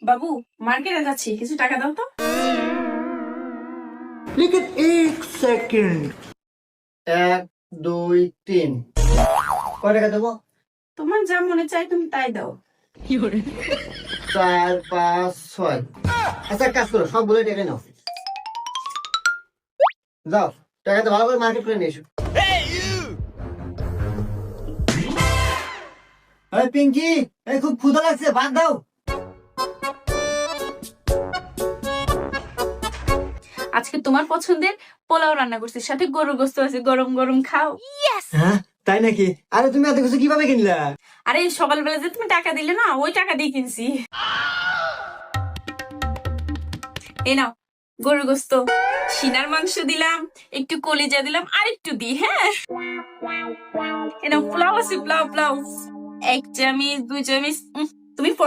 বাবু, মার্কেটে যাচ্ছি, কিছু টাকা দাও তো। लेकिन एक सेकंड 1 2 3 কয় টাকা দেবো? তোমার যা মনে চাই তুমি তাই দাও। 4 5 6 আচ্ছা এক কাজ করো সবগুলো টাকা নাও যাও টাকাটা ভালো করে মার্কেট করে নিয়ে এসো এই পিঙ্কি এই খুব ক্ষুধা লাগছে ভাত দাও আজকে তোমার পছন্দের পোলাও রান্না করছি, সাথে গরুর গোস্ত আছে, গরম গরম খাও। হ্যাঁ তাই নাকি আরে তুমি এত কিছু কিভাবে কিনলা আরে সকালবেলা যে তুমি টাকা দিলে না, ওই টাকা দিয়ে কিনছি। এই নাও গরুর গোস্ত, সিনার মাংস দিলাম, একটু কলিজা দিলাম, আর একটু দিই। হ্যাঁ, এই নাও পোলাও আছে, পোলাও পোলাও 1 চামচ 2 চামচ। তুমি